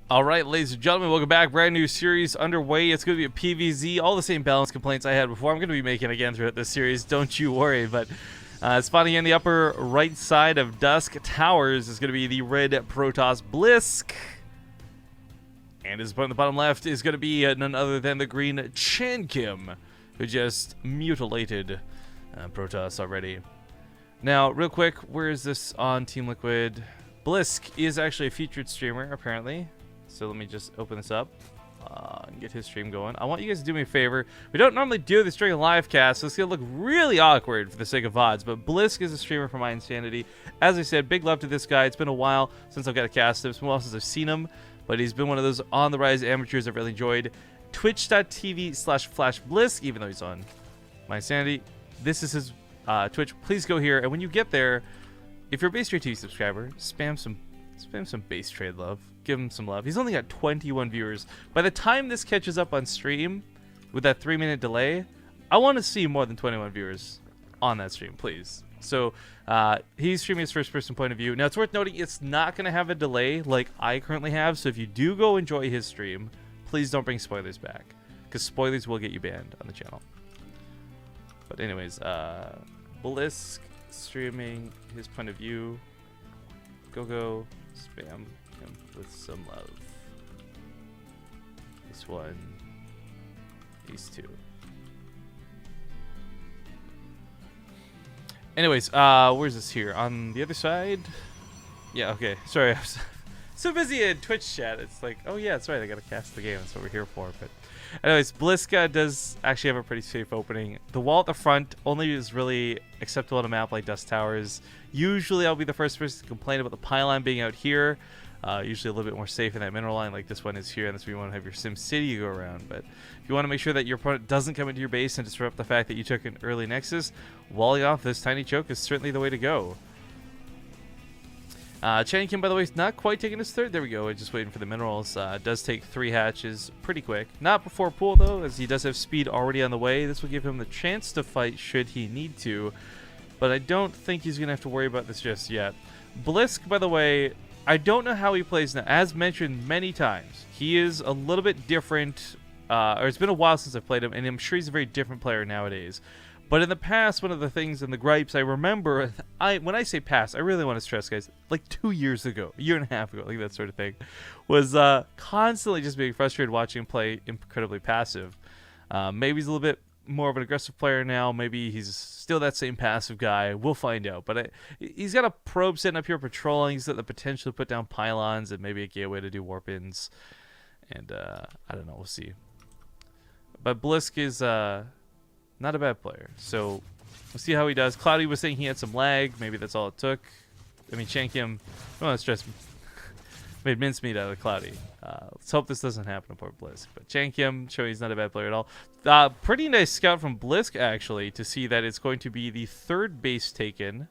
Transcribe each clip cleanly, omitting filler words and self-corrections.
All right, ladies and gentlemen, welcome back. Brand new series underway. It's going to be a PvZ. All the same balance complaints I had before, I'm going to be making again throughout this series. Don't you worry. But spawning in the upper right side of Dusk Towers is going to be the red Protoss BlysK. And his opponent on the bottom left is going to be none other than the green chankim, who just mutilated Protoss already. Now, real quick, where is this on Team Liquid? BlysK is actually a featured streamer, apparently. So let me just open this up and get his stream going. I want you guys to do me a favor. We don't normally do this during a live cast, so it's going to look really awkward for the sake of VODs, but BlysK is a streamer for my insanity. As I said, big love to this guy. It's been a while since I've got a cast him. It's been a while since I've seen him, but he's been one of those on-the-rise amateurs I've really enjoyed. Twitch.tv/FlashBlysK, even though he's on my insanity. This is his Twitch. Please go here, and when you get there, if you're a BaseTradeTV subscriber, spam some BaseTrade love. Give him some love. He's only got 21 viewers. By the time this catches up on stream, with that 3-minute delay, I want to see more than 21 viewers on that stream, please. So he's streaming his first-person point of view. Now, it's worth noting it's not going to have a delay like I currently have. So if you do go enjoy his stream, please don't bring spoilers back, because spoilers will get you banned on the channel. But anyways, BlysK streaming his point of view. Go spam him with some love. This one, these two. Anyways, where's this here? On the other side? Yeah, okay. Sorry, I was so busy in Twitch chat. It's like, oh yeah, that's right, I gotta cast the game. That's what we're here for. But anyways, BlysK does actually have a pretty safe opening. The wall at the front only is really acceptable on a map like Dusk Towers. Usually I'll be the first person to complain about the pylon being out here. Usually a little bit more safe in that mineral line like this one is here, and that's where you want to have your Sim City go around. But if you want to make sure that your opponent doesn't come into your base and disrupt the fact that you took an early Nexus, walling off this tiny choke is certainly the way to go. chankim, by the way, is not quite taking his third. There we go. Just waiting for the minerals. Does take 3 hatches pretty quick. Not before pool, though, as he does have speed already on the way. This will give him the chance to fight should he need to. But I don't think he's going to have to worry about this just yet. BlysK, by the way, I don't know how he plays now. As mentioned many times, he is a little bit different. Or it's been a while since I've played him, and I'm sure he's a very different player nowadays. But in the past, one of the things and the gripes I remember, when I say past, I really want to stress, guys, like 2 years ago, a year and a half ago, like that sort of thing, was constantly just being frustrated watching him play incredibly passive. Maybe he's a little bit more of an aggressive player now. Maybe he's still that same passive guy. We'll find out. But he's got a probe sitting up here patrolling. He's got the potential to put down pylons and maybe a gateway to do warp-ins. And I don't know. We'll see. But BlysK is not a bad player. So we'll see how he does. Cloudy was saying he had some lag. Maybe that's all it took. I mean, chankim, I don't want to stress, made mincemeat out of Cloudy. Let's hope this doesn't happen to poor BlysK. But chankim showing he's not a bad player at all. Pretty nice scout from BlysK, actually, to see that it's going to be the 3rd base taken.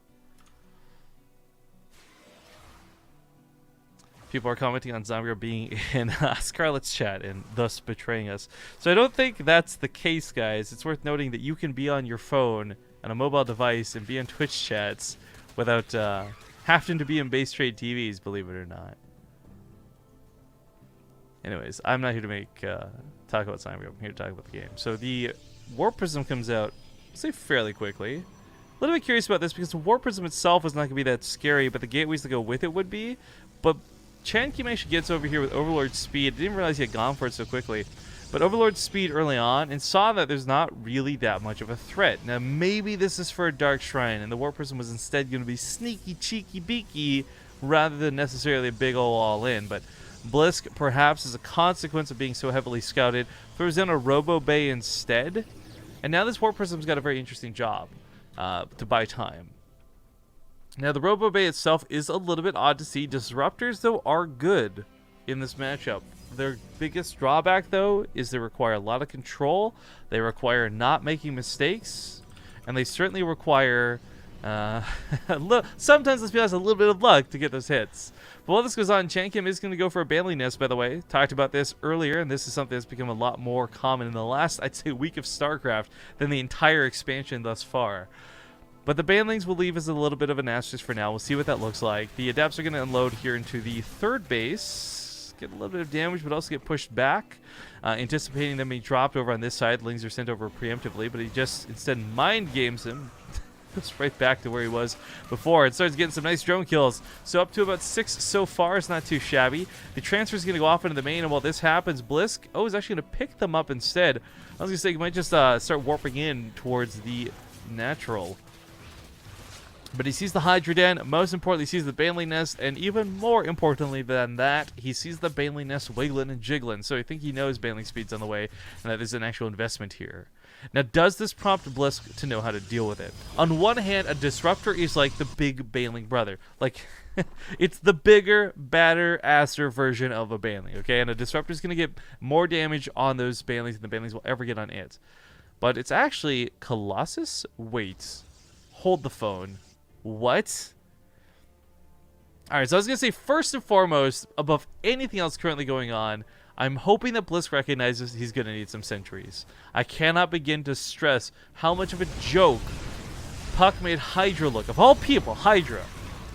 People are commenting on Zombie being in Scarlet's chat and thus betraying us. So I don't think that's the case, guys. It's worth noting that you can be on your phone on a mobile device and be on Twitch chats without having to be in BaseTradeTVs, believe it or not. Anyways, I'm not here to talk about Zombie. I'm here to talk about the game. So the Warp Prism comes out, I'll say fairly quickly. A little bit curious about this because the Warp Prism itself is not going to be that scary, but the gateways that go with it would be. But chankim actually gets over here with Overlord speed. I didn't realize he had gone for it so quickly. But Overlord speed early on, and saw that there's not really that much of a threat. Now, maybe this is for a Dark Shrine, and the Warp Prism was instead going to be sneaky, cheeky, beaky, rather than necessarily a big ol' all-in. But BlysK, perhaps as a consequence of being so heavily scouted, throws in a Robo Bay instead. And now this Warp Prism's got a very interesting job to buy time. Now, the Robo Bay itself is a little bit odd to see. Disruptors, though, are good in this matchup. Their biggest drawback, though, is they require a lot of control. They require not making mistakes. And they certainly require, sometimes, let's be honest, a little bit of luck to get those hits. But while this goes on, chankim is going to go for a Banley Nest, by the way. Talked about this earlier, and this is something that's become a lot more common in the last, I'd say, week of StarCraft than the entire expansion thus far. But the Banlings will leave as a little bit of an asterisk for now. We'll see what that looks like. The Adepts are going to unload here into the 3rd base. get a little bit of damage, but also get pushed back. Anticipating them being dropped over on this side, Lings are sent over preemptively, but he just instead mind games him. Goes right back to where he was before and starts getting some nice drone kills. So up to about 6 so far. It's not too shabby. The transfer is going to go off into the main, and while this happens, BlysK, is actually going to pick them up instead. I was going to say he might just start warping in towards the natural. But he sees the Hydra Den, most importantly, he sees the Baneling Nest, and even more importantly than that, he sees the Baneling Nest wiggling and jiggling. So I think he knows Baneling Speed's on the way, and that there's an actual investment here. Now, does this prompt BlysK to know how to deal with it? On one hand, a Disruptor is like the big Baneling brother. Like, it's the bigger, badder, asser version of a Baneling, okay? And a Disruptor is going to get more damage on those Banelings than the Banelings will ever get on it. But it's actually Colossus? Wait. Hold the phone. What? Alright, so I was going to say, first and foremost, above anything else currently going on, I'm hoping that BlysK recognizes he's going to need some sentries. I cannot begin to stress how much of a joke Puck made Hydra look, of all people, Hydra,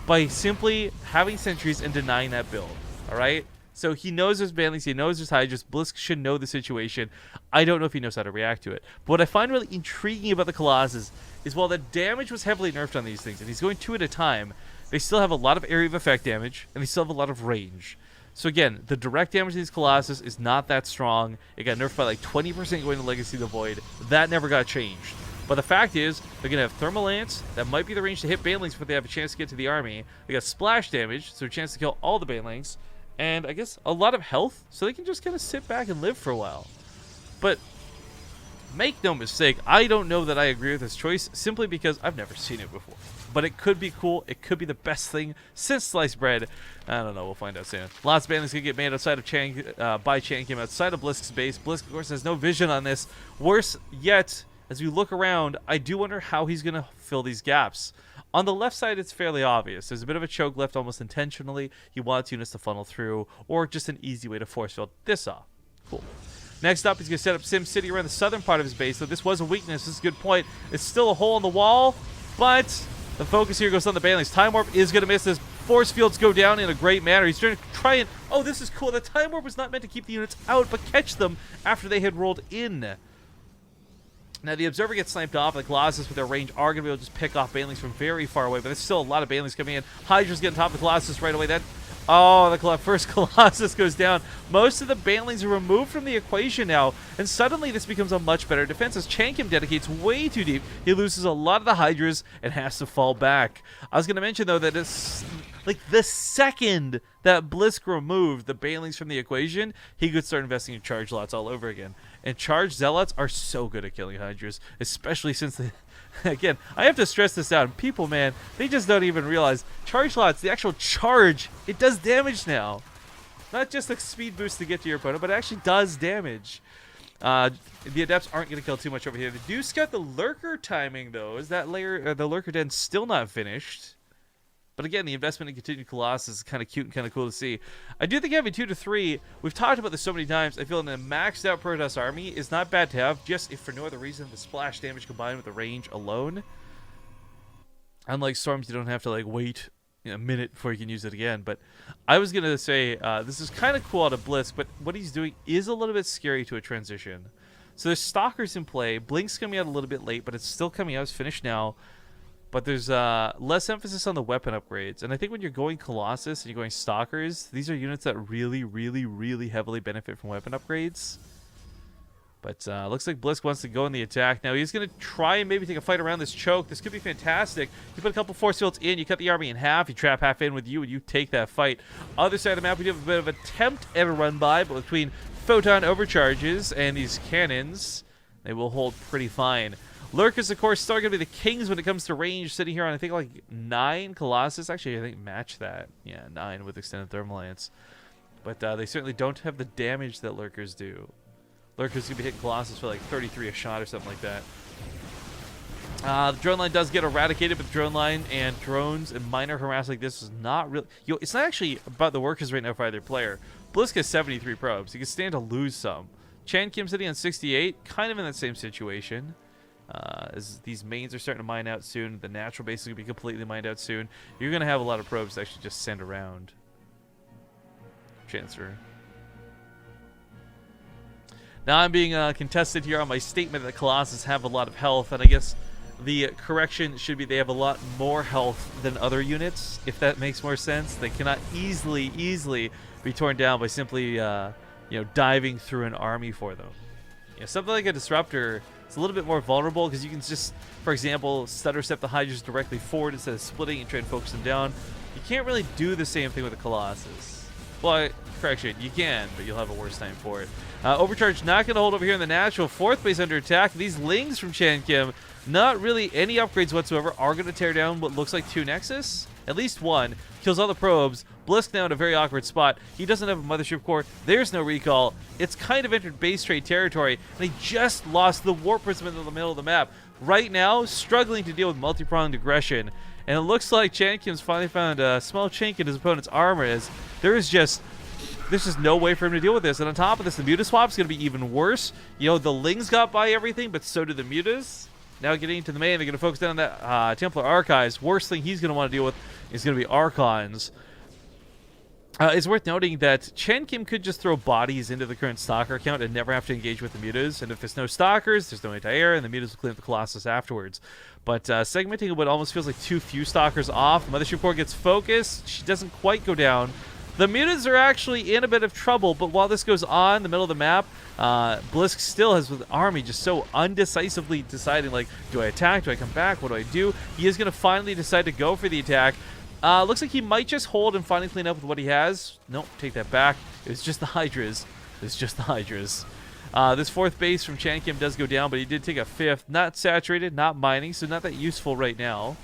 by simply having sentries and denying that build. Alright? So he knows there's Banelings, he knows there's Hydras. BlysK should know the situation. I don't know if he knows how to react to it. But what I find really intriguing about the Colossus is while the damage was heavily nerfed on these things, and he's going 2 at a time, they still have a lot of area of effect damage, and they still have a lot of range. So again, the direct damage of these Colossus is not that strong. It got nerfed by like 20% going to Legacy of the Void. That never got changed. But the fact is, they're going to have Thermal Lance. That might be the range to hit Banelings, but they have a chance to get to the army. They got Splash damage, so a chance to kill all the Banelings. And I guess a lot of health, so they can just kind of sit back and live for a while. But make no mistake, I don't know that I agree with this choice, simply because I've never seen it before. But it could be cool. It could be the best thing since sliced bread. I don't know. We'll find out soon. Lots of Banelings going to get made outside of by chankim, outside of BlysK's base. BlysK, of course, has no vision on this. Worse yet, as we look around, I do wonder how he's going to fill these gaps. On the left side, it's fairly obvious. There's a bit of a choke left almost intentionally. He wants units to funnel through, or just an easy way to force field this off. Cool. Next up, he's going to set up Sim City around the southern part of his base. So this was a weakness. This is a good point. It's still a hole in the wall, but the focus here goes on the Banelings. Time Warp is going to miss this. Force fields go down in a great manner. He's trying to try and... Oh, this is cool. The Time Warp was not meant to keep the units out, but catch them after they had rolled in. Now, the Observer gets sniped off. The Colossus, with their range, are going to be able to just pick off Banelings from very far away, but there's still a lot of Banelings coming in. Hydra's getting top of the Colossus right away. Oh, the first Colossus goes down. Most of the Banelings are removed from the equation now, and suddenly this becomes a much better defense as chankim dedicates way too deep. He loses a lot of the Hydras and has to fall back. I was going to mention, though, that it's like the second that BlysK removed the Banelings from the equation, he could start investing in charge lots all over again. And charge zealots are so good at killing Hydras, especially since they... Again, I have to stress this out. People, man, they just don't even realize charge lots, the actual charge, it does damage now. Not just a speed boost to get to your opponent, but it actually does damage. The Adepts aren't going to kill too much over here. They do scout the Lurker timing, though. Is that layer, the Lurker Den still not finished? But again, the investment in continued Colossus is kind of cute and kind of cool to see. I do think having 2 to 3, we've talked about this so many times, I feel that a maxed out Protoss army is not bad to have, just if for no other reason, the splash damage combined with the range alone. Unlike Storms, you don't have to like wait a minute before you can use it again. But I was going to say, this is kind of cool out of BlysK, but what he's doing is a little bit scary to a transition. So there's Stalkers in play. Blink's coming out a little bit late, but it's still coming out. It's finished now. But there's less emphasis on the weapon upgrades. And I think when you're going Colossus and you're going Stalkers, these are units that really, really, really heavily benefit from weapon upgrades. But looks like BlysK wants to go in the attack. Now he's going to try and maybe take a fight around this choke. This could be fantastic. You put a couple force fields in, you cut the army in half, you trap half in with you, and you take that fight. Other side of the map, we do have a bit of attempt at a run by, but between photon overcharges and these cannons, they will hold pretty fine. Lurkers, of course, still going to be the kings when it comes to range, sitting here on, I think, like 9 Colossus. Actually, I think match that. Yeah, 9 with extended thermal lance. But they certainly don't have the damage that Lurkers do. Lurkers going to be hitting Colossus for like 33 a shot or something like that. The drone line does get eradicated, but the drone line and drones and minor harass like this is not really... it's not actually about the workers right now for either player. BlysK has 73 probes. He can stand to lose some. chankim sitting on 68, kind of in that same situation. As these mains are starting to mine out soon, the natural base is going to be completely mined out soon. You're going to have a lot of probes to actually just send around. Chancellor. Now I'm being contested here on my statement that Colossus have a lot of health, and I guess the correction should be they have a lot more health than other units, if that makes more sense. They cannot easily be torn down by simply, diving through an army for them. Something like a Disruptor is a little bit more vulnerable because you can just, for example, stutter step the Hydras directly forward instead of splitting and try and focus them down. You can't really do the same thing with a Colossus. Well, correction, you can, but you'll have a worse time for it. Overcharge not going to hold over here in the natural. 4th base under attack. These Lings from chankim, not really any upgrades whatsoever, are going to tear down what looks like 2 Nexus. At least 1. Kills all the probes. BlysK now in a very awkward spot. He doesn't have a Mothership Core. There's no recall. It's kind of entered base trade territory, and he just lost the Warp Prism in the middle of the map. Right now, struggling to deal with multi-pronged aggression. And it looks like chankim's finally found a small chink in his opponent's armor, as there's just no way for him to deal with this. And on top of this, the Muta swap is going to be even worse. The Lings got by everything, but so did the Mutas. Now getting into the main, they're going to focus down on that Templar Archives. Worst thing he's going to want to deal with is going to be Archons. It's worth noting that chankim could just throw bodies into the current Stalker account and never have to engage with the Mutas. And if there's no Stalkers, there's no anti-air, and the Mutas will clean up the Colossus afterwards. But segmenting what almost feels like too few Stalkers off. Mothership Core gets focused. She doesn't quite go down. The Mutas are actually in a bit of trouble, but while this goes on in the middle of the map, BlysK still has the army just so undecisively deciding, like, do I attack? Do I come back? What do I do? He is going to finally decide to go for the attack. Looks like he might just hold and finally clean up with what he has. Nope, take that back. It's just the Hydras. It's just the Hydras. This 4th base from chankim does go down, but he did take a 5th. Not saturated, not mining, so not that useful right now.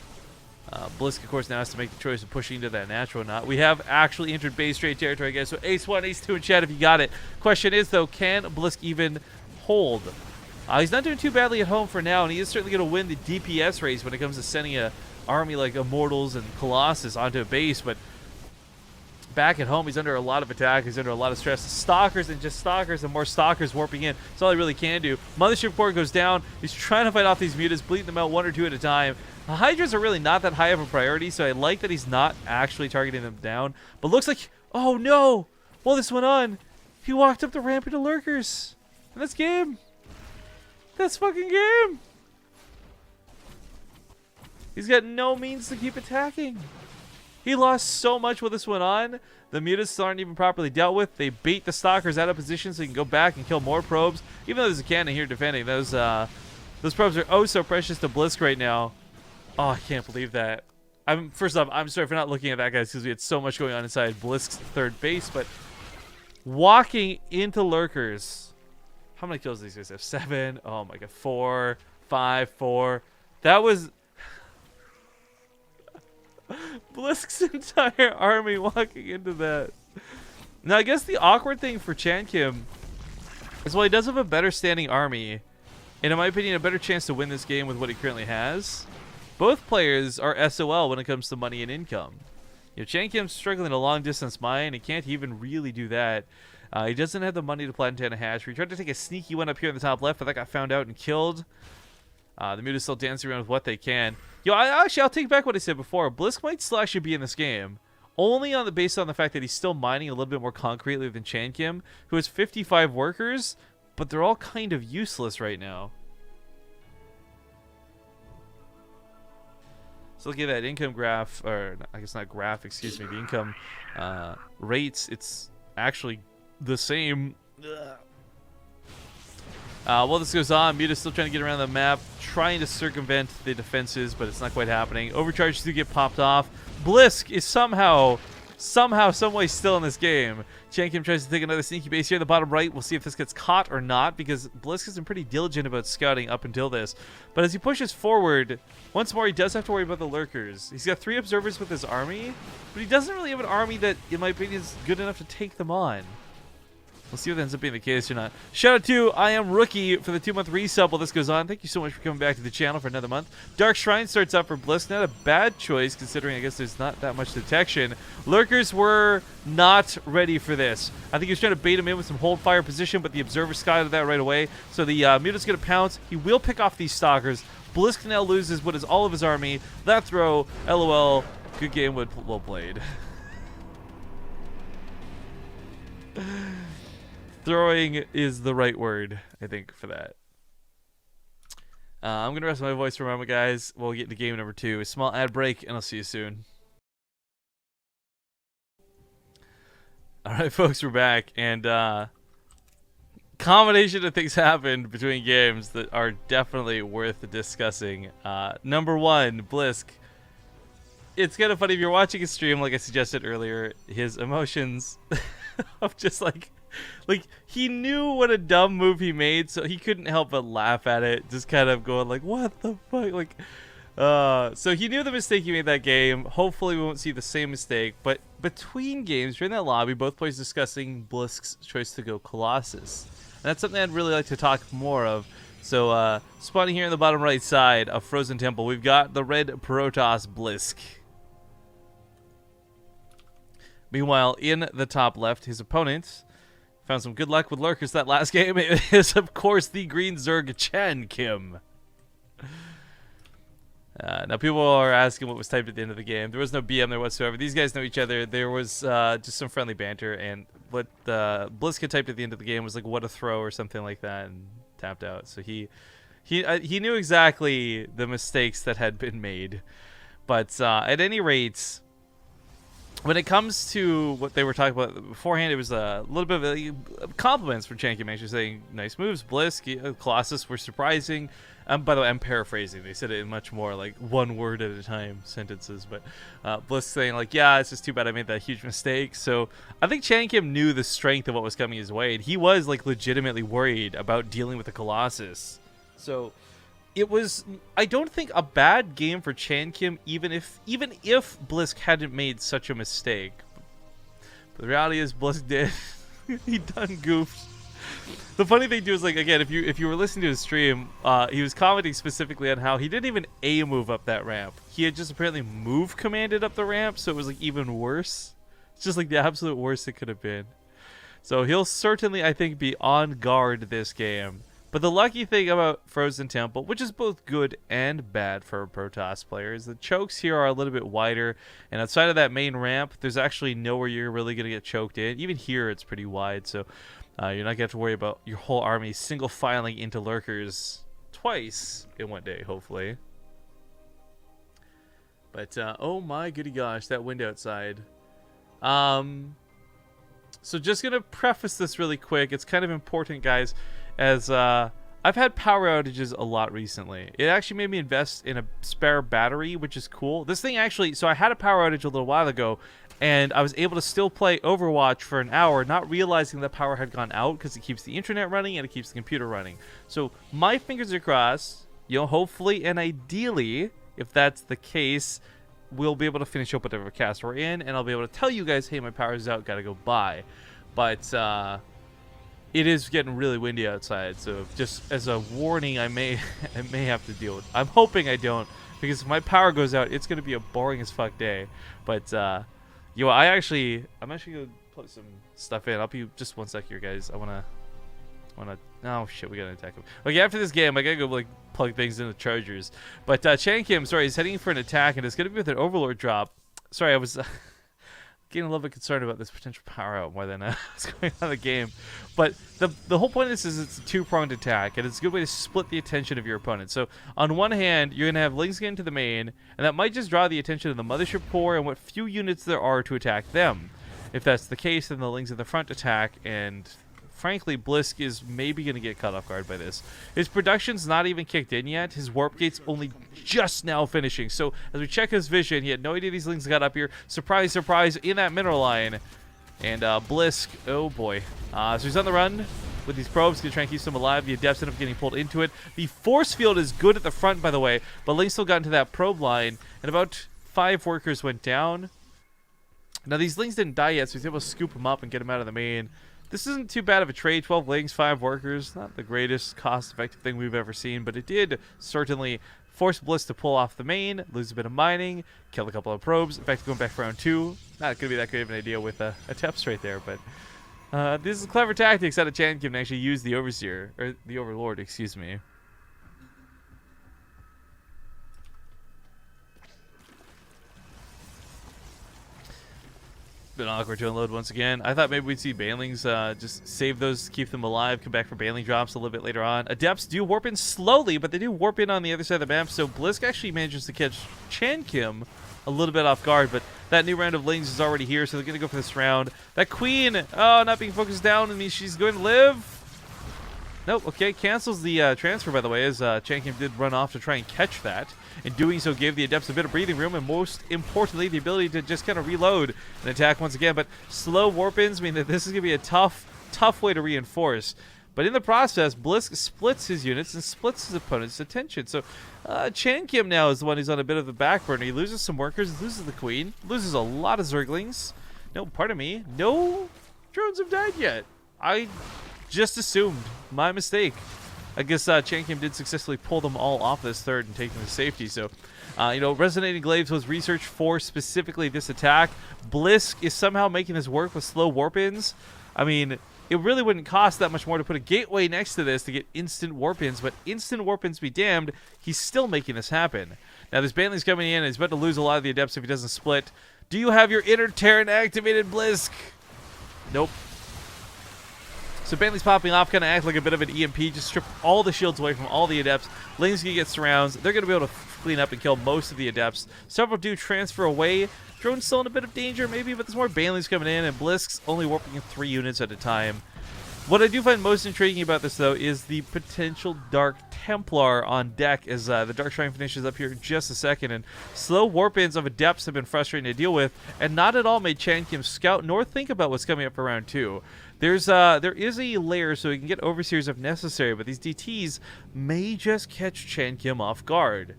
BlysK, of course, now has to make the choice of pushing into that natural or not. We have actually entered base trade territory, guys. So Ace 1, Ace 2 in chat if you got it. Question is, though, can BlysK even hold? He's not doing too badly at home for now, and he is certainly going to win the DPS race when it comes to sending a army like Immortals and Colossus onto a base, but back at home, he's under a lot of attack. He's under a lot of stress. Stalkers and just Stalkers and more Stalkers warping in. That's all he really can do. Mothership Core goes down. He's trying to fight off these Mutas, bleeding them out 1 or 2 at a time. The Hydras are really not that high of a priority, so I like that he's not actually targeting them down. But looks like, oh no! Well, this went on. He walked up the ramp into Lurkers. And that's game. That's fucking game. He's got no means to keep attacking. He lost so much while this went on. The Mutas aren't even properly dealt with. They bait the Stalkers out of position so he can go back and kill more probes. Even though there's a cannon here defending, those probes are oh so precious to BlysK right now. Oh, I can't believe that. First off, I'm sorry for not looking at that, guys, because we had so much going on inside BlysK's 3rd base, but walking into Lurkers. How many kills do these guys have? 7. Oh my god. 4, 5, 4. That was BlysK's entire army walking into that. Now, I guess the awkward thing for chankim is, while he does have a better standing army, and in my opinion, a better chance to win this game with what he currently has, both players are SOL when it comes to money and income. Chankim's struggling a long-distance mine. He can't even really do that. He doesn't have the money to plant antenna hatchery. He tried to take a sneaky one up here in the top left, but that got found out and killed. The Muta's still dancing around with what they can. I'll take back what I said before. BlysK might still actually be in this game, only based on the fact that he's still mining a little bit more concretely than chankim, who has 55 workers, but they're all kind of useless right now. So look at that income graph, or I guess not graph, excuse me, the income rates. It's actually the same. While this goes on, Muta's still trying to get around the map, trying to circumvent the defenses, but it's not quite happening. Overcharges do get popped off. BlysK is somehow, some way still in this game. chankim tries to take another sneaky base here in the bottom right. We'll see if this gets caught or not, because BlysK has been pretty diligent about scouting up until this. But as he pushes forward, once more, he does have to worry about the Lurkers. He's got 3 observers with his army, but he doesn't really have an army that, in my opinion, is good enough to take them on. We'll see what ends up being the case or not. Shout out to I Am Rookie for the 2-month resub while this goes on. Thank you so much for coming back to the channel for another month. Dark Shrine starts up for BlysK. Not a bad choice, considering I guess there's not that much detection. Lurkers were not ready for this. I think he was trying to bait him in with some hold fire position, but the Observer scouted that right away. So the Muta's going to pounce. He will pick off these Stalkers. BlysK now loses what is all of his army. That throw, LOL. Good game, well played. Throwing is the right word, I think, for that. I'm going to rest my voice for a moment, guys. We'll get into game number 2. A small ad break, and I'll see you soon. Alright, folks, we're back. And, combination of things happened between games that are definitely worth discussing. Number 1, BlysK. It's kind of funny if you're watching a stream, like I suggested earlier, his emotions of just like he knew what a dumb move he made, so he couldn't help but laugh at it, just kind of going like, what the fuck, like, so he knew the mistake he made that game. Hopefully we won't see the same mistake, but between games, during that lobby, both players discussing BlysK's choice to go Colossus. And that's something I'd really like to talk more of. So, spawning here in the bottom right side of Frozen Temple, we've got the red Protoss BlysK. Meanwhile, in the top left, his opponent found some good luck with lurkers that last game. It is, of course, the green Zerg chankim. Now, people are asking what was typed at the end of the game. There was no BM there whatsoever. These guys know each other. There was just some friendly banter, and what BlysK had typed at the end of the game was like, what a throw, or something like that, and tapped out. So he knew exactly the mistakes that had been made. But at any rate, when it comes to what they were talking about beforehand, it was a little bit of compliments for chankim, actually saying, nice moves, BlysK, Colossus were surprising. By the way, I'm paraphrasing. They said it in much more like one word at a time sentences. But BlysK saying like, yeah, it's just too bad I made that huge mistake. So I think chankim knew the strength of what was coming his way. And he was like legitimately worried about dealing with the Colossus. So it was, I don't think, a bad game for chankim, even if BlysK hadn't made such a mistake. But the reality is BlysK did. He done goofed. The funny thing too is, like, again, if you were listening to his stream, he was commenting specifically on how he didn't even A move up that ramp. He had just apparently move commanded up the ramp, so it was like even worse. It's just like the absolute worst it could have been. So he'll certainly, I think, be on guard this game. But the lucky thing about Frozen Temple, which is both good and bad for Protoss players, the chokes here are a little bit wider, and outside of that main ramp, there's actually nowhere you're really going to get choked in. Even here, it's pretty wide, so you're not going to have to worry about your whole army single filing into lurkers twice in one day, hopefully. But, oh my goody gosh, that wind outside. So just going to preface this really quick. It's kind of important, guys, as I've had power outages a lot recently. It actually made me invest in a spare battery, which is cool. This thing actually, so I had a power outage a little while ago, and I was able to still play Overwatch for an hour, not realizing the power had gone out, because it keeps the internet running and it keeps the computer running. So my fingers are crossed, you know, hopefully and ideally, if that's the case, we'll be able to finish up whatever cast we're in, and I'll be able to tell you guys, hey, my power's out, gotta go buy. But it is getting really windy outside, so just as a warning, I may have to deal with it. I'm hoping I don't, because if my power goes out, it's gonna be a boring as fuck day. But yo, I'm actually gonna plug some stuff in. I'll be just one sec here, guys. I wanna. Oh shit, we gotta attack him. Okay, after this game, I gotta go like plug things into chargers. But chankim, sorry, he's heading for an attack, and it's gonna be with an Overlord drop. Sorry, I was getting a little bit concerned about this potential power out more than what's going on in the game. But the whole point of this is it's a two-pronged attack, and it's a good way to split the attention of your opponent. So on one hand, you're gonna have Lings get into the main, and that might just draw the attention of the Mothership Core and what few units there are to attack them. If that's the case, then the Lings in the front attack, and frankly, BlysK is maybe going to get caught off guard by this. His production's not even kicked in yet. His warp gate's only just now finishing. So as we check his vision, he had no idea these Lings got up here. Surprise, surprise, in that mineral line. And BlysK, oh boy. So he's on the run with these probes. Going to try and keep them alive. The Adepts end up getting pulled into it. The force field is good at the front, by the way. But Link still got into that probe line. And about 5 workers went down. Now these Lings didn't die yet, so he's able to scoop them up and get them out of the main. This isn't too bad of a trade. 12 Lings, 5 workers. Not the greatest cost-effective thing we've ever seen, but it did certainly force BlysK to pull off the main, lose a bit of mining, kill a couple of probes. In fact, going back for round 2, not going to be that great of an idea with a Teps right there, but this is clever tactics out of chankim to actually use the Overseer, or the Overlord, excuse me. Been awkward to unload once again. I thought maybe we'd see Banelings just save those, keep them alive, come back for Baneling drops a little bit later on. Adepts do warp in slowly, but they do warp in on the other side of the map, so BlysK actually manages to catch chankim a little bit off guard, but that new round of Lings is already here, so they're going to go for this round. That Queen, oh, not being focused down, and means she's going to live. Nope, okay, cancels the transfer, by the way, as chankim did run off to try and catch that. In doing so, gave the Adepts a bit of breathing room, and most importantly, the ability to just kind of reload and attack once again. But slow warp-ins mean that this is going to be a tough way to reinforce. But in the process, BlysK splits his units and splits his opponent's attention. So chankim now is the one who's on a bit of the back burner. He loses some workers, loses the Queen, loses a lot of Zerglings. No, pardon me, no drones have died yet. I just assumed. My mistake. I guess chankim did successfully pull them all off this third and take them to safety. So, you know, Resonating Glaives was researched for specifically this attack. BlysK is somehow making this work with slow warp-ins. I mean, it really wouldn't cost that much more to put a gateway next to this to get instant warp-ins, but instant warp-ins be damned, he's still making this happen. Now, this Baneling's coming in, and he's about to lose a lot of the Adepts if he doesn't split. Do you have your Inner Terran activated, BlysK? Nope. So Baneling's popping off, kind of act like a bit of an EMP, just strip all the shields away from all the Adepts. Ling's going to get surrounds. They're going to be able to clean up and kill most of the Adepts. Several do transfer away. Drone's still in a bit of danger, maybe, but there's more Banelings coming in, and BlysK's only warping in 3 units at a time. What I do find most intriguing about this, though, is the potential Dark Templar on deck as the Dark Shrine finishes up here in just a second. And slow warp-ins of Adepts have been frustrating to deal with, and not at all made chankim scout nor think about what's coming up for round 2. There is a layer so he can get Overseers if necessary, but these DTs may just catch chankim off guard.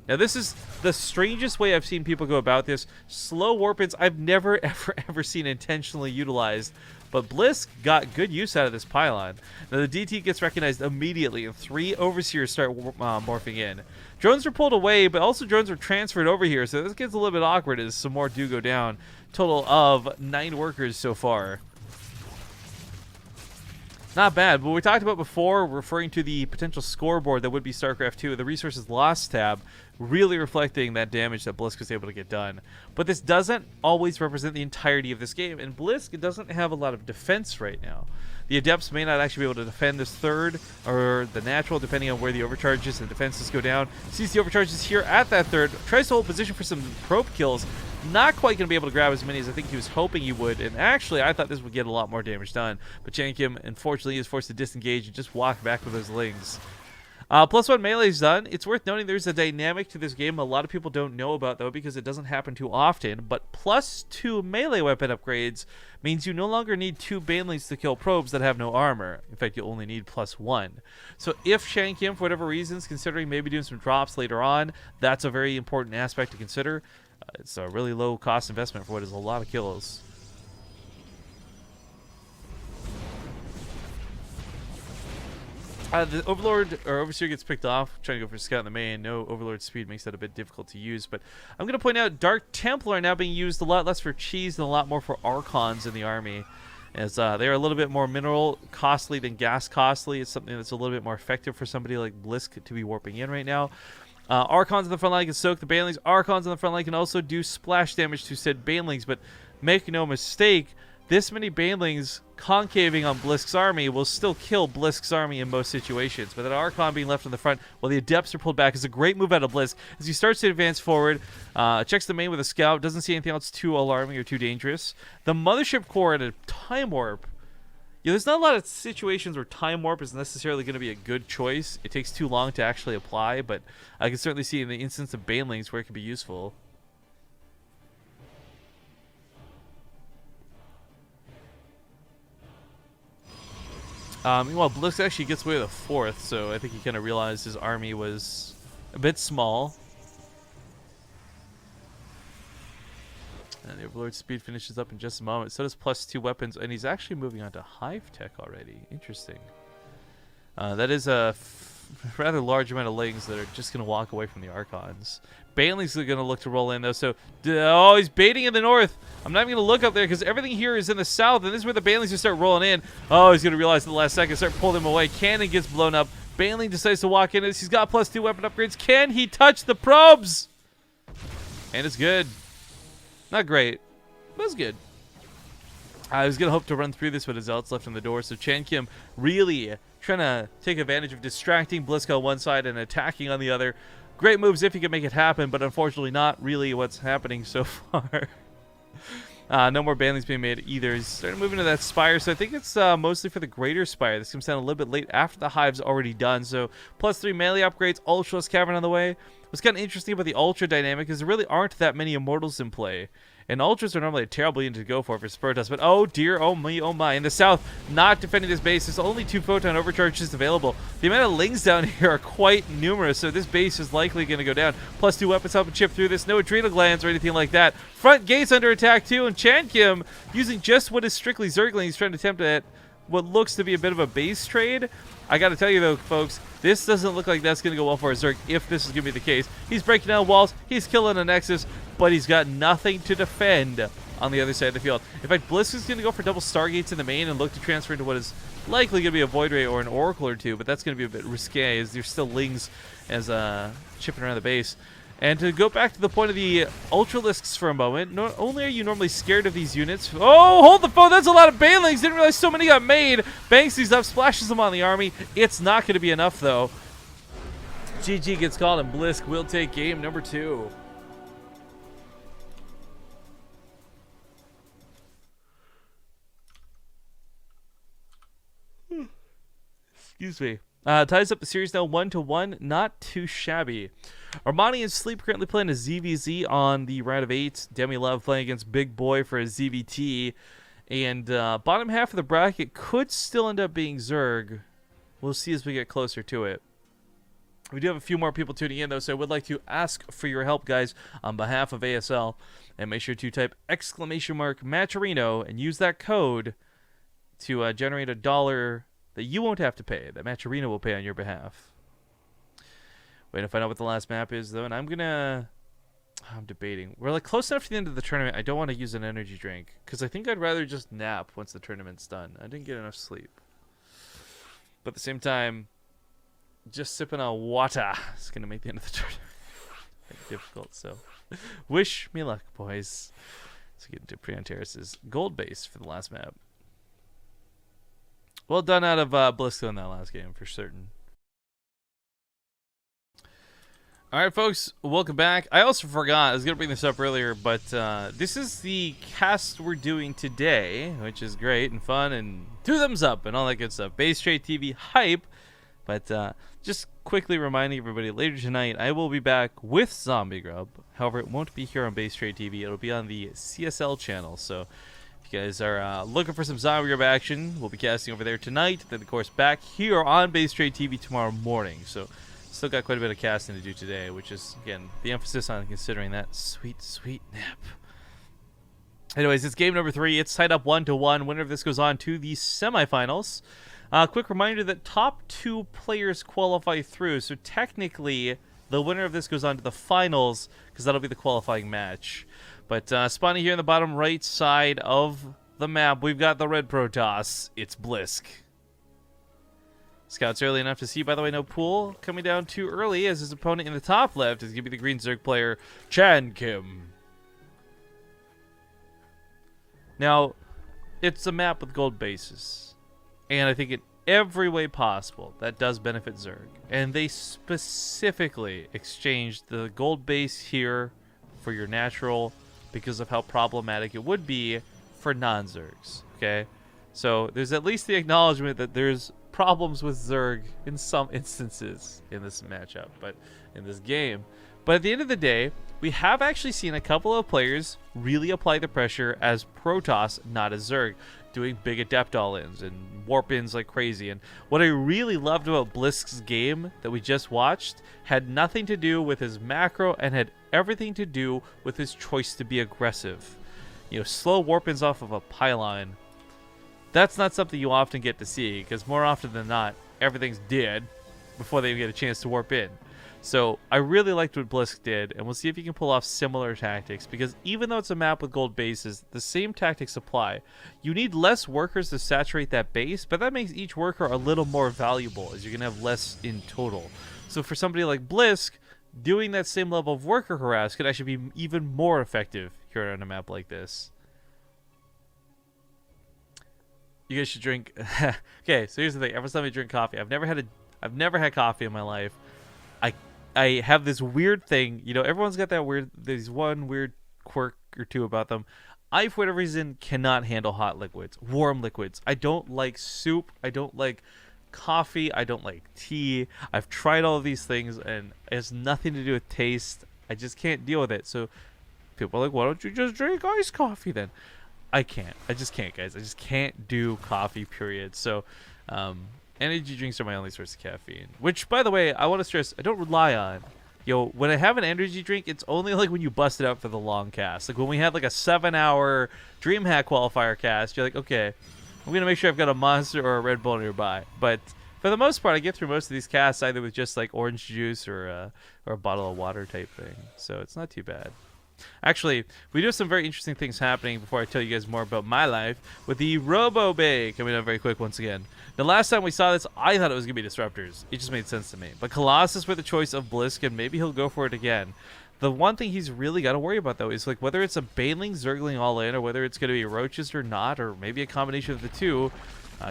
Now, this is the strangest way I've seen people go about this. Slow warp-ins I've never, ever seen intentionally utilized, but BlysK got good use out of this pylon. Now, the DT gets recognized immediately, and 3 Overseers start morphing in. Drones are pulled away, but also drones are transferred over here, so this gets a little bit awkward as some more do go down. Total of 9 workers so far. Not bad, but we talked about before, referring to the potential scoreboard that would be StarCraft 2, the Resources Lost tab, really reflecting that damage that BlysK was able to get done. But this doesn't always represent the entirety of this game, and BlysK doesn't have a lot of defense right now. The Adepts may not actually be able to defend this third, or the natural, depending on where the overcharges and defenses go down. Sees the overcharges here at that third, tries to hold position for some probe kills. Not quite going to be able to grab as many as I think he was hoping he would, and actually I thought this would get a lot more damage done. But chankim, unfortunately, is forced to disengage and just walk back with those Lings. +1 melee is done. It's worth noting there's a dynamic to this game a lot of people don't know about, though, because it doesn't happen too often. But +2 melee weapon upgrades means you no longer need 2 Banelings to kill probes that have no armor. In fact, you only need +1. So if chankim, for whatever reasons, considering maybe doing some drops later on, that's a very important aspect to consider. It's a really low cost investment for what is a lot of kills. The Overlord or Overseer gets picked off, trying to go for Scout in the main. No Overlord speed makes that a bit difficult to use, but I'm going to point out Dark Templar are now being used a lot less for cheese and a lot more for Archons in the army, as they're a little bit more mineral costly than gas costly. It's something that's a little bit more effective for somebody like BlysK to be warping in right now. Archons on the front line can soak the Banelings. Archons on the front line can also do splash damage to said Banelings, but make no mistake, this many Banelings concaving on BlysK's army will still kill BlysK's army in most situations. But that Archon being left on the front while the Adepts are pulled back is a great move out of BlysK as he starts to advance forward, checks the main with a scout, doesn't see anything else too alarming or too dangerous. The Mothership Core in a time warp. Yeah, there's not a lot of situations where time warp is necessarily going to be a good choice. It takes too long to actually apply, but I can certainly see in the instance of Banelings where it can be useful. Meanwhile, BlysK actually gets away with a 4th, so I think he kind of realized his army was a bit small. And the Overlord speed finishes up in just a moment. So does +2 weapons, and he's actually moving on to Hive Tech already. Interesting. That is a rather large amount of Lings that are just going to walk away from the Archons. Banelings are going to look to roll in, though. So, oh, he's baiting in the north. I'm not even going to look up there because everything here is in the south, and this is where the Banelings will start rolling in. Oh, he's going to realize at the last second, start pulling them away. Cannon gets blown up. Baneling decides to walk in. He's got +2 weapon upgrades. Can he touch the probes? And it's good. Not great, but it's good. I was going to hope to run through this, but his ult's left on the door. So chankim really trying to take advantage of distracting BlysK on one side and attacking on the other. Great moves if he could make it happen, but unfortunately not really what's happening so far. No more banlings being made either. He's starting to move into that Spire, so I think it's mostly for the Greater Spire. This comes down a little bit late after the Hive's already done. So +3 melee upgrades, Ultraless Cavern on the way. What's kind of interesting about the Ultra dynamic is there really aren't that many Immortals in play. And Ultras are normally a terrible unit to go for Spiritus, but oh dear, oh me, oh my. In the south, not defending this base. There's only 2 Photon Overcharges available. The amount of Lings down here are quite numerous, so this base is likely going to go down. +2 weapons helping chip through this. No Adrenal Glands or anything like that. Front gates under attack too, and chankim using just what is strictly Zergling. He's trying to attempt at what looks to be a bit of a base trade. I got to tell you though, folks, this doesn't look like that's going to go well for a Zerg if this is going to be the case. He's breaking down walls, he's killing a Nexus, but he's got nothing to defend on the other side of the field. In fact, BlysK is going to go for double Stargates in the main and look to transfer into what is likely going to be a Void Ray or an Oracle or two, but that's going to be a bit risque as there's still Lings as chipping around the base. And to go back to the point of the Ultralisks for a moment, not only are you normally scared of these units... Oh, hold the phone! That's a lot of Banelings! Didn't realize so many got made! Banks these up, splashes them on the army. It's not going to be enough, though. GG gets called, and BlysK will take game number 2. Excuse me. Ties up the series now 1-1. Not too shabby. Armani and Sleep currently playing a ZVZ on the round of 8. Demi Love playing against Big Boy for a ZVT. And bottom half of the bracket could still end up being Zerg. We'll see as we get closer to it. We do have a few more people tuning in, though, so I would like to ask for your help, guys, on behalf of ASL. And make sure to type !Matcherino and use that code to generate $1 that you won't have to pay, that Matcherino will pay on your behalf. Waiting to find out what the last map is, though, and I'm debating. We're like close enough to the end of the tournament. I don't want to use an energy drink because I think I'd rather just nap once the tournament's done. I didn't get enough sleep. But at the same time, just sipping on water is going to make the end of the tournament difficult. So wish me luck, boys. Let's get into Prion Terrace's gold base for the last map. Well done out of BlysK in that last game, for certain. Alright, folks, welcome back. I also forgot, I was going to bring this up earlier, but this is the cast we're doing today, which is great and fun and 2 thumbs up and all that good stuff. BaseTradeTV hype, but just quickly reminding everybody, later tonight, I will be back with Zombie Grub. However, it won't be here on BaseTradeTV. It'll be on the CSL channel, so... If you guys are looking for some Zombie Grub action, we'll be casting over there tonight. Then, of course, back here on BaseTradeTV tomorrow morning. So, still got quite a bit of casting to do today, which is, again, the emphasis on considering that sweet, sweet nap. Anyways, it's game number 3. It's tied up 1-1. Winner of this goes on to the semifinals. Quick reminder that top 2 players qualify through. So, technically, the winner of this goes on to the finals, because that'll be the qualifying match. But spawning here in the bottom right side of the map, we've got the red Protoss. It's BlysK. Scouts early enough to see, by the way, no pool. Coming down too early as his opponent in the top left is going to be the green Zerg player, chankim. Now, it's a map with gold bases. And I think in every way possible, that does benefit Zerg. And they specifically exchanged the gold base here for your natural, because of how problematic it would be for non-Zergs, okay? So there's at least the acknowledgement that there's problems with Zerg in some instances in this matchup, but in this game. But at the end of the day, we have actually seen a couple of players really apply the pressure as Protoss, not as Zerg, doing big Adept all-ins and warp-ins like crazy. And what I really loved about BlysK's game that we just watched had nothing to do with his macro and had everything to do with his choice to be aggressive. You know, slow warp-ins off of a pylon. That's not something you often get to see, because more often than not, everything's dead before they even get a chance to warp in. So I really liked what BlysK did, and we'll see if he can pull off similar tactics, because even though it's a map with gold bases, the same tactics apply. You need less workers to saturate that base, but that makes each worker a little more valuable, as you're going to have less in total. So for somebody like BlysK, doing that same level of worker harass could actually be even more effective here on a map like this. You guys should drink. Okay, so here's the thing. Every time I drink coffee, I've never had coffee in my life. I I have this weird thing. You know, everyone's got that weird. There's one weird quirk or two about them. I, for whatever reason, cannot handle hot liquids, warm liquids. I don't like soup. I don't like coffee. I don't like tea. I've tried all of these things, and it has nothing to do with taste. I just can't deal with it. So people are like, why don't you just drink iced coffee then? I can't. I just can't, guys. I just can't do coffee, period. So energy drinks are my only source of caffeine. Which, by the way, I want to stress, I don't rely on. Yo, when I have an energy drink, it's only like when you bust it out for the long cast. Like when we had like a 7-hour DreamHack qualifier cast, you're like, okay, I'm going to make sure I've got a Monster or a Red Bull nearby. But for the most part, I get through most of these casts either with just like orange juice or a bottle of water type thing. So it's not too bad. Actually, we do have some very interesting things happening before I tell you guys more about my life with the Robo Bay coming up very quick once again. The last time we saw this, I thought it was going to be Disruptors. It just made sense to me. But Colossus with the choice of BlysK, and maybe he'll go for it again. The one thing he's really got to worry about, though, is like whether it's a Baneling Zergling all in, or whether it's going to be Roaches or not, or maybe a combination of the two.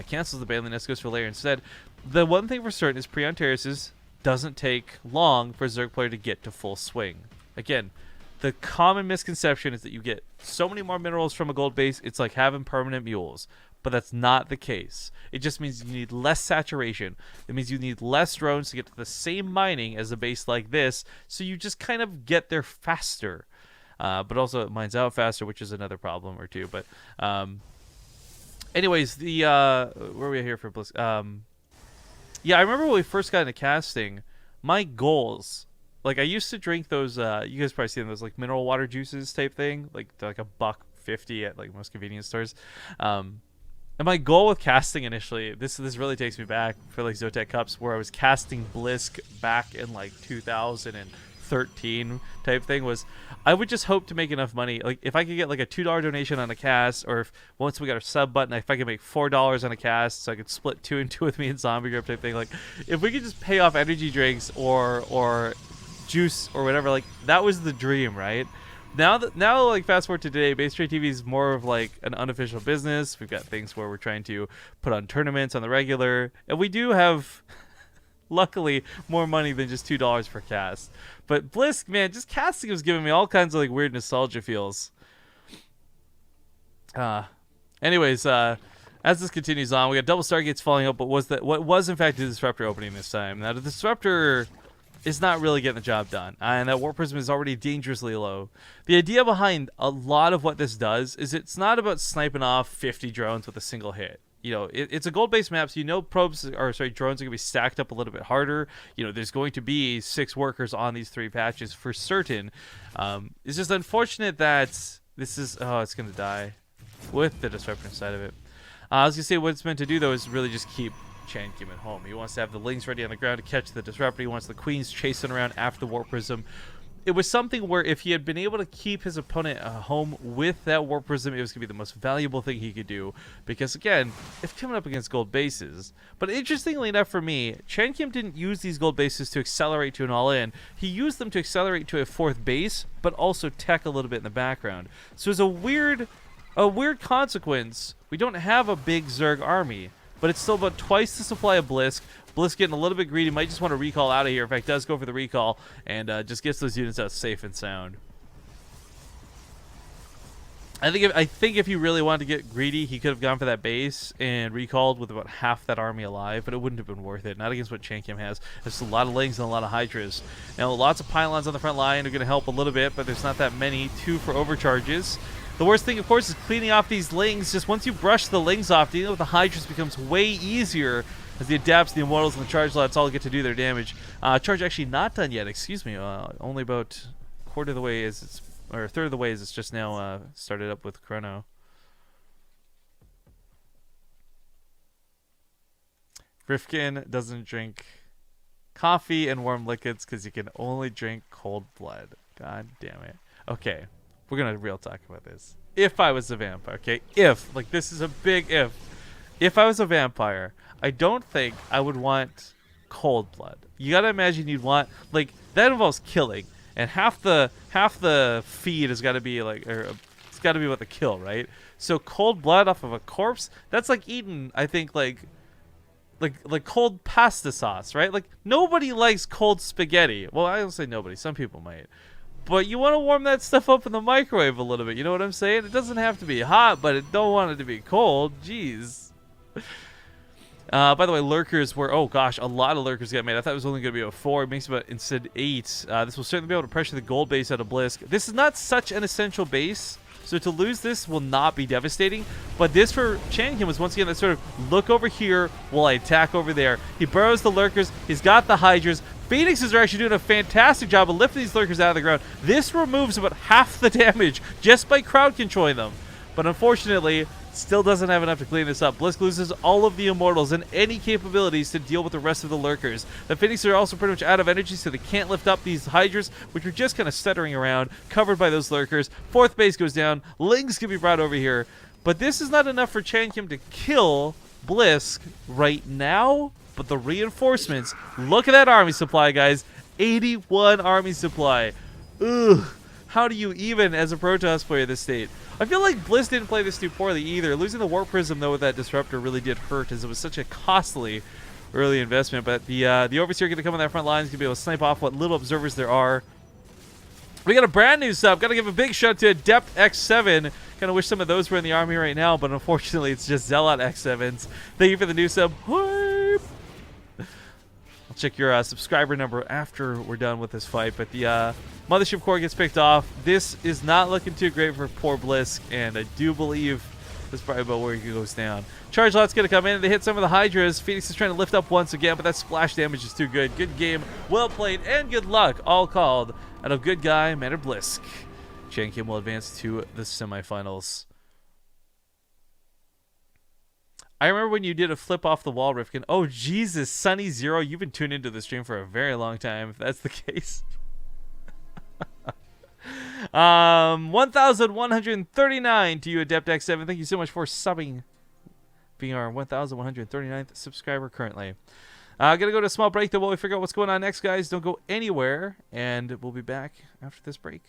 Cancels the Baneling Nest, goes for Lair instead. The one thing for certain is Preon Terraces doesn't take long for a Zerg player to get to full swing. Again, the common misconception is that you get so many more minerals from a gold base, it's like having permanent mules. But that's not the case. It just means you need less saturation. It means you need less drones to get to the same mining as a base like this, so you just kind of get there faster. But also it mines out faster, which is another problem or two. But anyways, the where are we here for BlysK? Yeah, I remember when we first got into casting, my goals, like I used to drink those you guys probably seen those like mineral water juices type thing, like $1.50 at like most convenience stores. And my goal with casting initially, this really takes me back for like Zotac Cups, where I was casting BlysK back in like 2013 type thing, was I would just hope to make enough money. Like if I could get like a $2 donation on a cast, or if once we got our sub button, if I could make $4 on a cast, so I could split 2 and 2 with me in Zombie Group type thing. Like if we could just pay off energy drinks or juice or whatever, like that was the dream, right? Now like fast forward to today, BaseTradeTV is more of like an unofficial business. We've got things where we're trying to put on tournaments on the regular, and we do have luckily more money than just $2 per cast. But BlysK, man, just casting was giving me all kinds of like weird nostalgia feels. Anyways, as this continues on, we got double Stargates falling out, but what was in fact the Disruptor opening this time. Now the Disruptor is not really getting the job done, and that Warp Prism is already dangerously low. The idea behind a lot of what this does is it's not about sniping off 50 drones with a single hit. You know, it's a gold-based map, so you know drones are going to be stacked up a little bit harder. You know, there's going to be 6 workers on these 3 patches for certain. It's just unfortunate that this is... Oh, it's going to die with the Disruptor inside of it. I was going to say what it's meant to do, though, is really just keep chankim at home. He wants to have the Lings ready on the ground to catch the Disruptor. He wants the Queens chasing around after the Warp Prism. It was something where if he had been able to keep his opponent home with that Warp Prism, it was going to be the most valuable thing he could do. Because, again, it's coming up against gold bases. But interestingly enough for me, chankim didn't use these gold bases to accelerate to an all-in. He used them to accelerate to a 4th base, but also tech a little bit in the background. So it's a weird consequence. We don't have a big Zerg army, but it's still about twice the supply of BlysK. BlysK getting a little bit greedy, might just want to recall out of here. In fact, does go for the recall and just gets those units out safe and sound. I think if he really wanted to get greedy, he could have gone for that base and recalled with about half that army alive, but it wouldn't have been worth it. Not against what chankim has. There's a lot of Lings and a lot of Hydras. Now, lots of pylons on the front line are going to help a little bit, but there's not that many. 2 for overcharges. The worst thing, of course, is cleaning off these Lings. Just once you brush the Lings off, dealing with the Hydras becomes way easier as he adapts the Immortals and the Charge Lots all get to do their damage. Charge actually not done yet, excuse me. Only about a third of the way as it's just now started up with Chrono. Rifkin doesn't drink coffee and warm liquids because he can only drink cold blood. God damn it. Okay. We're going to real talk about this. If I was a vampire, okay? Like this is a big if. If I was a vampire, I don't think I would want cold blood. You got to imagine you'd want, like, that involves killing. And half the feed has got to be, like, or It's got to be about the kill, right? So cold blood off of a corpse, that's like eating, I think, like cold pasta sauce, right? Like, nobody likes cold spaghetti. Well, I don't say nobody. Some people might. But you want to warm that stuff up in the microwave a little bit. You know what I'm saying? It doesn't have to be hot, but it don't want it to be cold. Jeez. By the way, lurkers were, oh gosh, a lot of lurkers got made. I thought it was only going to be a 4. It makes about instead 8. This will certainly be able to pressure the gold base out of BlysK. This is not such an essential base, so to lose this will not be devastating. But this for chankim was once again that sort of look over here while I attack over there. He burrows the lurkers. He's got the hydras. Phoenixes are actually doing a fantastic job of lifting these lurkers out of the ground. This removes about half the damage just by crowd controlling them. But unfortunately, still doesn't have enough to clean this up. BlysK loses all of the immortals and any capabilities to deal with the rest of the lurkers. The Phoenixes are also pretty much out of energy, so they can't lift up these hydras, which are just kind of stuttering around, covered by those lurkers. 4th base goes down. Lings can be brought over here. But this is not enough for chankim to kill BlysK right now. But the reinforcements, look at that army supply, guys. 81 army supply. Ugh. How do you even, as a Protoss player, this state? I feel like BlysK didn't play this too poorly either. Losing the Warp Prism, though, with that Disruptor really did hurt, as it was such a costly early investment. But the Overseer going to come on that front line. He's going to be able to snipe off what little observers there are. We got a brand new sub. Got to give a big shout to Adept X7. Kind of wish some of those were in the army right now, but unfortunately, it's just Zealot X7s. Thank you for the new sub. I'll check your subscriber number after we're done with this fight, but the Mothership Core gets picked off. This is not looking too great for poor BlysK, and I do believe this is probably about where he goes down. Charge Lot's going to come in. They hit some of the Hydras. Phoenix is trying to lift up once again, but that splash damage is too good. Good game, well played, and good luck, all called out of good guy, Manor BlysK. chankim will advance to the semifinals. I remember when you did a flip off the wall, Rifkin. Oh, Jesus, Sunny Zero, you've been tuned into the stream for a very long time, if that's the case. 1,139 to you, Adept X7. Thank you so much for subbing, being our 1,139th subscriber currently. Gonna go to a small break, though, while we figure out what's going on next, guys. Don't go anywhere, and we'll be back after this break.